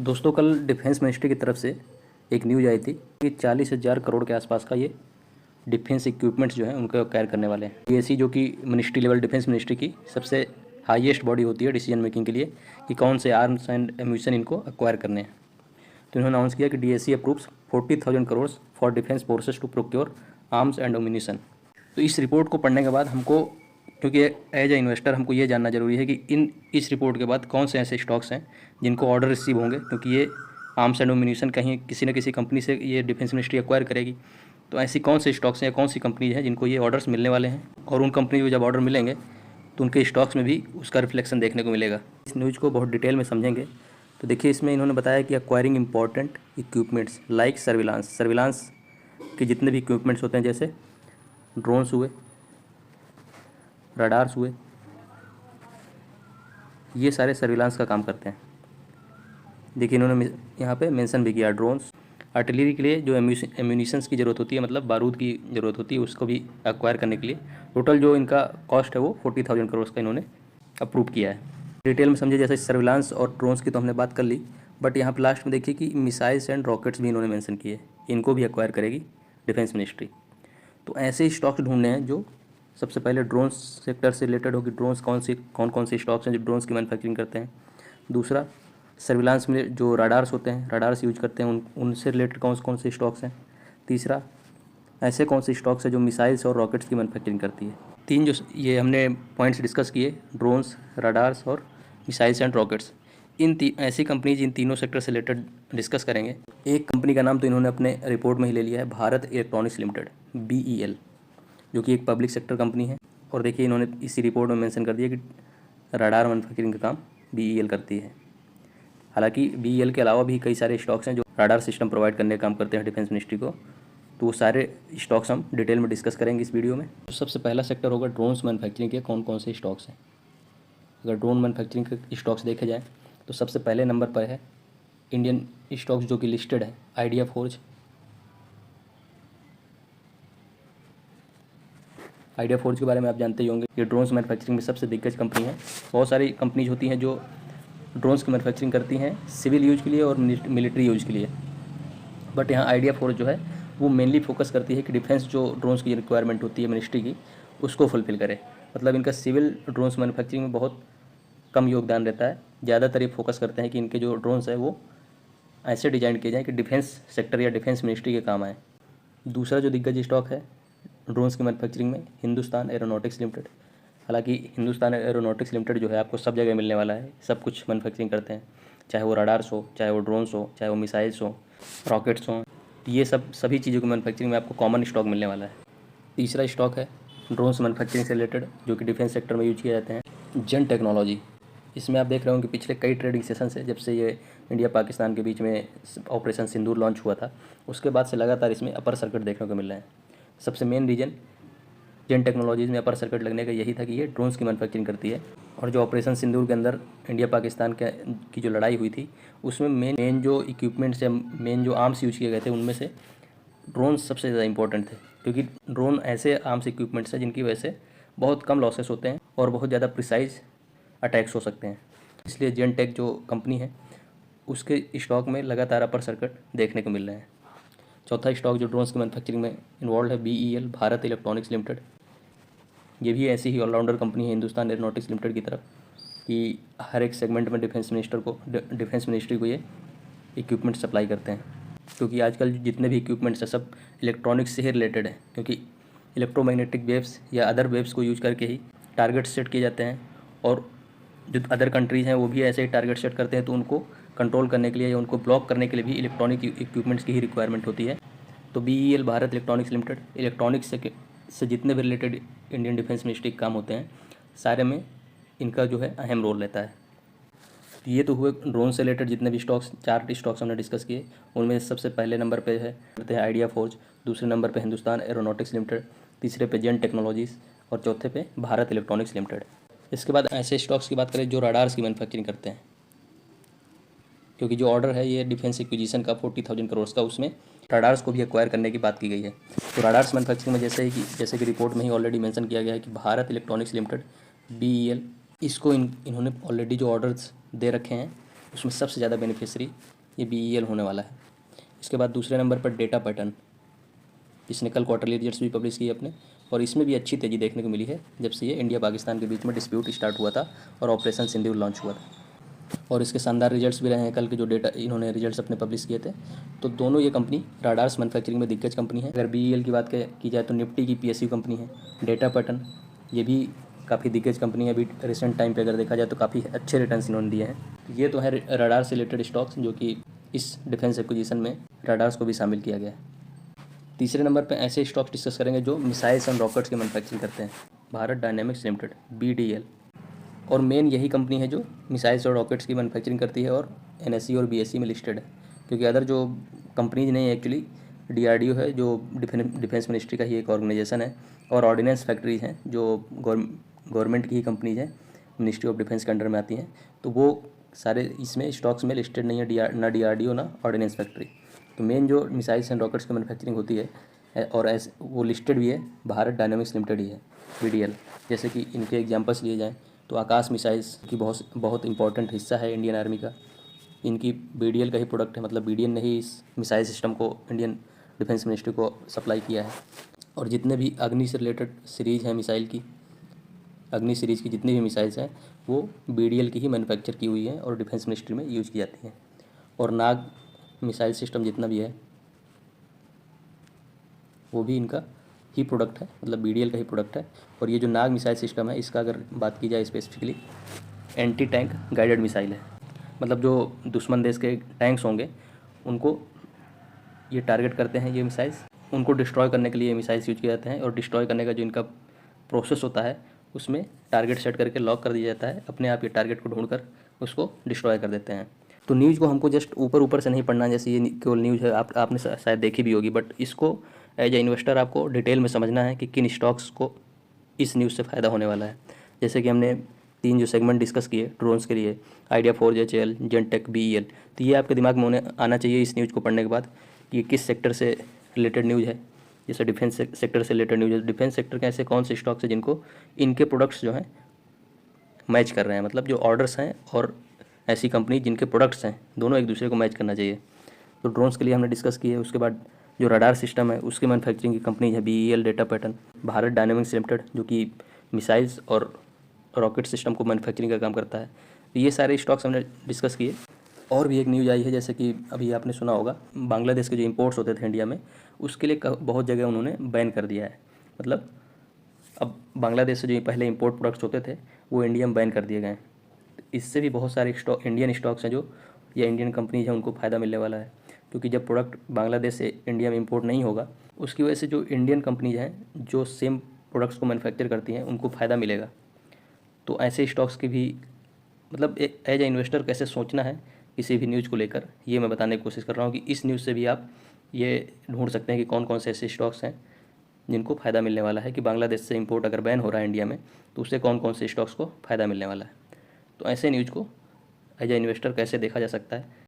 दोस्तों कल defence ministry की तरफ से एक न्यूज़ आई थी कि 40,000 करोड़ के आसपास का ये डिफेंस इक्विपमेंट्स जो है उनको एक्वायर करने वाले हैं। डीएसी जो कि मिनिस्ट्री लेवल डिफेंस मिनिस्ट्री की सबसे हाईएस्ट बॉडी होती है डिसीजन मेकिंग के लिए कि कौन से आर्म्स एंड एम्यूनिशन इनको एक्वायर करने हैं। तो इन्होंने अनाउंस किया कि DAC approves 40,000 crore for defence forces to procure arms and ammunition. तो इस रिपोर्ट को पढ़ने के बाद हमको, क्योंकि एज ए इन्वेस्टर हमको ये जानना जरूरी है कि इस रिपोर्ट के बाद कौन से ऐसे स्टॉक्स हैं जिनको ऑर्डर रिसीव होंगे, क्योंकि ये आर्म्स एंड एम्यूनिशन कहीं किसी न किसी कंपनी से ये डिफेंस मिनिस्ट्री एक्वायर करेगी। तो ऐसी कौन से स्टॉक्स हैं या कौन सी कंपनीज हैं जिनको ये ऑर्डर्स मिलने वाले हैं, और उन कंपनी को जब ऑर्डर मिलेंगे तो उनके स्टॉक्स में भी उसका रिफ्लेक्शन देखने को मिलेगा। इस न्यूज़ को बहुत डिटेल में समझेंगे तो देखिए, इसमें इन्होंने बताया कि acquiring important equipments like surveillance के जितने भी इक्विपमेंट्स होते हैं, जैसे ड्रोन्स हुए, रडार्स हुए, ये सारे सर्विलांस का काम करते हैं। देखिए इन्होंने यहाँ पे मेंशन भी किया ड्रोन्स। आर्टिलरी के लिए जो एम्यूनिशंस की ज़रूरत होती है, मतलब बारूद की ज़रूरत होती है, उसको भी एक्वायर करने के लिए टोटल जो इनका कॉस्ट है वो 40,000 करोड़ का इन्होंने अप्रूव किया है। डिटेल में समझे, जैसे सर्विलांस और ड्रोन्स की तो हमने बात कर ली, बट यहाँ पर लास्ट में देखिए कि मिसाइल्स एंड रॉकेट्स भी इन्होंने मेंशन किए, इनको भी एक्वायर करेगी डिफेंस मिनिस्ट्री। तो ऐसे स्टॉक्स ढूंढने हैं जो सबसे पहले ड्रोन्स सेक्टर से रिलेटेड होगी। ड्रोन्स कौन कौन से स्टॉक्स हैं जो ड्रोन्स की मैन्युफैक्चरिंग करते हैं। दूसरा, सर्विलांस में जो रडार्स होते हैं, रडार्स यूज करते हैं, उनसे रिलेटेड कौन से स्टॉक्स हैं। तीसरा, ऐसे कौन से स्टॉक्स हैं जो मिसाइल्स और रॉकेट्स की मैन्युफैक्चरिंग करती है। तीन जो ये हमने पॉइंट्स डिस्कस किए, ड्रोन्स, रडार्स और मिसाइल्स एंड रॉकेट्स, ऐसी कंपनीज इन तीनों सेक्टर से रिलेटेड डिस्कस करेंगे। एक कंपनी का नाम तो इन्होंने अपने रिपोर्ट में ही ले लिया है, भारत इलेक्ट्रॉनिक्स लिमिटेड, BEL, जो कि एक पब्लिक सेक्टर कंपनी है। और देखिए इन्होंने इसी रिपोर्ट में मेंशन कर दिया कि रडार मैन्युफैक्चरिंग का काम BEL करती है। हालांकि BEL के अलावा भी कई सारे स्टॉक्स हैं जो रडार सिस्टम प्रोवाइड करने का काम करते हैं डिफेंस मिनिस्ट्री को। तो वो सारे स्टॉक्स हम डिटेल में डिस्कस करेंगे इस वीडियो में। तो सबसे पहला सेक्टर होगा ड्रोन्स मैन्युफैक्चरिंग के कौन कौन से स्टॉक्स हैं। अगर ड्रोन मैन्युफैक्चरिंग के स्टॉक्स देखे जाए तो सबसे पहले नंबर पर है इंडियन स्टॉक्स जो कि लिस्टेड है, आइडिया फोर्ज। आइडिया फोर्ज के बारे में आप जानते ही होंगे, ये ड्रोन्स मैन्युफैक्चरिंग में सबसे दिग्गज कंपनी है। बहुत सारी कंपनीज होती हैं जो ड्रोन्स की मैन्युफैक्चरिंग करती हैं सिविल यूज के लिए और मिलिट्री यूज के लिए, बट यहाँ आइडिया फोर्ज जो है वो मेनली फोकस करती है कि डिफेंस जो ड्रोन्स की रिक्वायरमेंट होती है मिनिस्ट्री की, उसको फुलफिल करे। मतलब इनका सिविल ड्रोन्स मैन्युफैक्चरिंग में बहुत कम योगदान रहता है। ज़्यादातर ये फोकस करते हैं कि इनके जो ड्रोन्स है वो ऐसे डिजाइन किए जाएँ कि डिफेंस सेक्टर या डिफेंस मिनिस्ट्री के काम आए। दूसरा जो दिग्गज स्टॉक है ड्रोन्स की मैन्युफैक्चरिंग में, हिंदुस्तान एरोनॉटिक्स लिमिटेड। हालांकि हिंदुस्तान एरोनॉटिक्स लिमिटेड जो है आपको सब जगह मिलने वाला है, सब कुछ मैन्युफैक्चरिंग करते हैं, चाहे वो रडार्स हो, चाहे वो ड्रोन्स हो, चाहे वो मिसाइल्स हो, रॉकेट्स हों, ये सभी चीज़ों की मैन्युफैक्चरिंग में आपको कॉमन स्टॉक मिलने वाला है। तीसरा स्टॉक है ड्रोन्स मैन्युफैक्चरिंग से रिलेटेड जो कि डिफेंस सेक्टर में यूज किए जाते हैं, जेन टेक्नोलॉजी। इसमें आप देख रहे होंगे पिछले कई ट्रेडिंग सेशन से, जब से ये इंडिया पाकिस्तान के बीच में ऑपरेशन सिंदूर लॉन्च हुआ था, उसके बाद से लगातार इसमें अपर सर्किट देखने को मिल रहे हैं। सबसे मेन रीजन जेन टेक्नोलॉजीज़ में अपर सर्किट लगने का यही था कि ये ड्रोन्स की मैन्युफैक्चरिंग करती है। और जो ऑपरेशन सिंदूर के अंदर इंडिया पाकिस्तान की जो लड़ाई हुई थी, उसमें मेन जो इक्विपमेंट्स या मेन जो आर्म्स यूज किए गए थे उनमें से ड्रोन सबसे ज़्यादा इंपॉर्टेंट थे, क्योंकि ड्रोन ऐसे आर्म्स इक्विपमेंट्स हैं जिनकी वजह से बहुत कम लॉसेस होते हैं और बहुत ज़्यादा प्रिसाइज अटैक्स हो सकते हैं। इसलिए जेन टेक जो कंपनी है उसके स्टॉक में लगातार अपर सर्किट देखने को मिल रहे हैं। चौथा स्टॉक जो ड्रोन्स की मैन्युफैक्चरिंग में इन्वॉल्व है, BEL, भारत इलेक्ट्रॉनिक्स लिमिटेड। ये भी ऐसी ही ऑलराउंडर कंपनी है हिंदुस्तान एरोनॉटिक्स लिमिटेड की तरफ, कि हर एक सेगमेंट में डिफेंस मिनिस्ट्री को ये इक्विपमेंट सप्लाई करते हैं। क्योंकि आजकल जितने भी इक्विपमेंट्स हैं सब इलेक्ट्रॉनिक्स से ही रिलेटेड है, क्योंकि इलेक्ट्रोमैग्नेटिक वेव्स या अदर वेव्स को यूज करके ही टारगेट सेट किए जाते हैं, और जो अदर कंट्रीज़ हैं वो भी ऐसे ही टारगेट सेट करते हैं, तो उनको कंट्रोल करने के लिए या उनको ब्लॉक करने के लिए भी इलेक्ट्रॉनिक इक्विपमेंट्स की ही रिक्वायरमेंट होती है। तो BEL, Bharat electronics limited, electronics से जितने भी रिलेटेड इंडियन डिफेंस मिनिस्ट्री के काम होते हैं, सारे में इनका जो है अहम रोल रहता है। ये तो हुए ड्रोन से रिलेटेड जितने भी स्टॉक्स, 4 स्टॉक्स हमने डिस्कस किए। उनमें सबसे पहले नंबर पे है आइडिया फोर्ज, दूसरे नंबर पे हिंदुस्तान एरोनॉटिक्स लिमिटेड, तीसरे पे जेन टेक्नोलॉजीज़ और चौथे पे भारत इलेक्ट्रॉनिक्स लिमिटेड। इसके बाद ऐसे स्टॉक्स की बात करें जो रडार्स की मैन्युफैक्चरिंग करते हैं, क्योंकि जो ऑर्डर है ये डिफेंस एक्विजिशन का 40,000 करोड़ का, उसमें रडार्स को भी एक्वायर करने की बात की गई है। तो रडार्स मैन्युफैक्चरिंग में जैसे कि रिपोर्ट में ही ऑलरेडी मेंशन किया गया है कि भारत इलेक्ट्रॉनिक्स लिमिटेड, BEL, इसको इन्होंने ऑलरेडी जो ऑर्डर्स दे रखे हैं उसमें सबसे ज़्यादा बेनिफिशियरी ये BEL होने वाला है। इसके बाद दूसरे नंबर पर डेटा पैटर्न, इसने कल क्वार्टरली रिजल्ट्स भी पब्लिश किए अपने, और इसमें भी अच्छी तेज़ी देखने को मिली है जब से ये इंडिया पाकिस्तान के बीच में डिस्प्यूट स्टार्ट हुआ था और ऑपरेशन सिंदूर लॉन्च हुआ था। और इसके शानदार रिजल्ट्स भी रहे हैं कल के जो डेटा इन्होंने रिजल्ट्स अपने पब्लिश किए थे। तो दोनों ये कंपनी राडार्स मैन्युफैक्चरिंग में दिग्गज कंपनी है। अगर BEL की बात की जाए तो निफ्टी की PSU कंपनी है। डेटा पैटर्न ये भी काफ़ी दिग्गज कंपनी है। अभी रिसेंट टाइम पे अगर देखा जाए तो काफ़ी अच्छे रिटर्न्स इन्होंने दिए हैं। तो ये तो है राडार से रिलेटेड स्टॉक्स जो कि इस डिफेंस एक्विजिशन में राडार्स को भी शामिल किया गया है। तीसरे नंबर पे ऐसे स्टॉक्स डिस्कस करेंगे जो मिसाइल्स एंड रॉकेट्स की मैन्युफैक्चरिंग करते हैं। भारत डायनेमिक्स लिमिटेड BDL, और मेन यही कंपनी है जो मिसाइल्स और रॉकेट्स की मैन्युफैक्चरिंग करती है और NSE और BSE में लिस्टेड है। क्योंकि अदर जो कंपनीज नहीं है, एक्चुअली DRDO है जो डिफेंस मिनिस्ट्री का ही एक ऑर्गेनाइजेशन है, और ऑर्डिनेंस फैक्ट्रीज हैं जो गवर्नमेंट की ही कंपनीज हैं, मिनिस्ट्री ऑफ डिफेंस के अंडर में आती हैं। तो वो सारे इसमें स्टॉक्स में लिस्टेड नहीं है, ना DRDO ना ऑर्डिनेंस फैक्ट्री। तो मेन जो मिसाइल्स एंड रॉकेट्स की मैन्युफैक्चरिंग होती है और ऐसे वो लिस्टेड भी है भारत डायनेमिक्स लिमिटेड ही है BDL। जैसे कि इनके एग्जांपल्स लिए जाएँ तो आकाश मिसाइल्स की बहुत बहुत इंपॉर्टेंट हिस्सा है इंडियन आर्मी का। इनकी BDL का ही प्रोडक्ट है, मतलब BDL ने ही इस मिसाइल सिस्टम को इंडियन डिफेंस मिनिस्ट्री को सप्लाई किया है। और जितने भी अग्नि से रिलेटेड सीरीज़ हैं मिसाइल की, अग्नि सीरीज़ की जितनी भी मिसाइल्स हैं वो BDL की ही मैन्युफैक्चर की हुई हैं और डिफेंस मिनिस्ट्री में यूज़ की जाती हैं। और नाग मिसाइल सिस्टम जितना भी है वो भी इनका ही प्रोडक्ट है, मतलब BDL का ही प्रोडक्ट है। और ये जो नाग मिसाइल सिस्टम है इसका अगर बात की जाए specifically, anti tank guided missile है। मतलब जो दुश्मन देश के टैंक्स होंगे उनको ये टारगेट करते हैं ये मिसाइल्स, उनको डिस्ट्रॉय करने के लिए ये मिसाइल्स यूज किए जाते हैं। और डिस्ट्रॉय करने का जो इनका प्रोसेस होता है उसमें टारगेट सेट करके लॉक कर दिया जाता है, अपने आप ये टारगेट को ढूंढकर उसको डिस्ट्रॉय कर देते हैं। तो न्यूज़ को हमको जस्ट ऊपर ऊपर से नहीं पढ़ना, जैसे ये केवल न्यूज़ है आपने शायद देखी भी होगी, बट इसको एज ए इन्वेस्टर आपको डिटेल में समझना है कि किन स्टॉक्स को इस न्यूज़ से फ़ायदा होने वाला है। जैसे कि हमने 3 जो सेगमेंट डिस्कस किए ड्रोन्स के लिए, आइडिया फोर्ज, HAL, जेनटेक, BEL, तो ये आपके दिमाग में होने आना चाहिए इस न्यूज़ को पढ़ने के बाद कि ये किस सेक्टर से रिलेटेड न्यूज़ है। जैसे डिफेंस सेक्टर से रिलेटेड न्यूज़ है, डिफेंस सेक्टर के ऐसे कौन से स्टॉक्स हैं जिनको इनके प्रोडक्ट्स जो हैं मैच कर रहे हैं, मतलब जो ऑर्डर्स हैं और ऐसी कंपनी जिनके प्रोडक्ट्स हैं दोनों एक दूसरे को मैच करना चाहिए। तो ड्रोन्स के लिए हमने डिस्कस किए। उसके बाद जो रडार सिस्टम है उसकी मैन्युफैक्चरिंग की कंपनी है BEL, data pattern, Bharat dynamics limited जो कि मिसाइल्स और रॉकेट सिस्टम को मैन्युफैक्चरिंग का काम करता है। तो ये सारे स्टॉक्स हमने डिस्कस किए। और भी एक न्यूज़ आई है, जैसे कि अभी आपने सुना होगा बांग्लादेश के जो इंपोर्ट्स होते थे इंडिया में उसके लिए बहुत जगह उन्होंने बैन कर दिया है। मतलब अब बांग्लादेश से जो पहले इंपोर्ट प्रोडक्ट्स होते थे वो इंडिया में बैन कर दिए गए हैं। इससे भी बहुत सारे इंडियन स्टॉक्स हैं जो या इंडियन कंपनीज हैं उनको फ़ायदा मिलने वाला है। क्योंकि जब प्रोडक्ट बांग्लादेश से इंडिया में इंपोर्ट नहीं होगा उसकी वजह से जो इंडियन कंपनीज हैं जो सेम प्रोडक्ट्स को मैन्युफैक्चर करती हैं उनको फ़ायदा मिलेगा। तो ऐसे स्टॉक्स की भी, मतलब एज ए इन्वेस्टर कैसे सोचना है किसी भी न्यूज़ को लेकर, ये मैं बताने की कोशिश कर रहा हूँ कि इस न्यूज़ से भी आप ये ढूंढ सकते हैं कि कौन कौन से ऐसे स्टॉक्स हैं जिनको फ़ायदा मिलने वाला है, कि बांग्लादेश से इंपोर्ट अगर बैन हो रहा है इंडिया में तो उससे कौन कौन से स्टॉक्स को फ़ायदा मिलने वाला है। तो ऐसे न्यूज़ को एज ए इन्वेस्टर कैसे देखा जा सकता है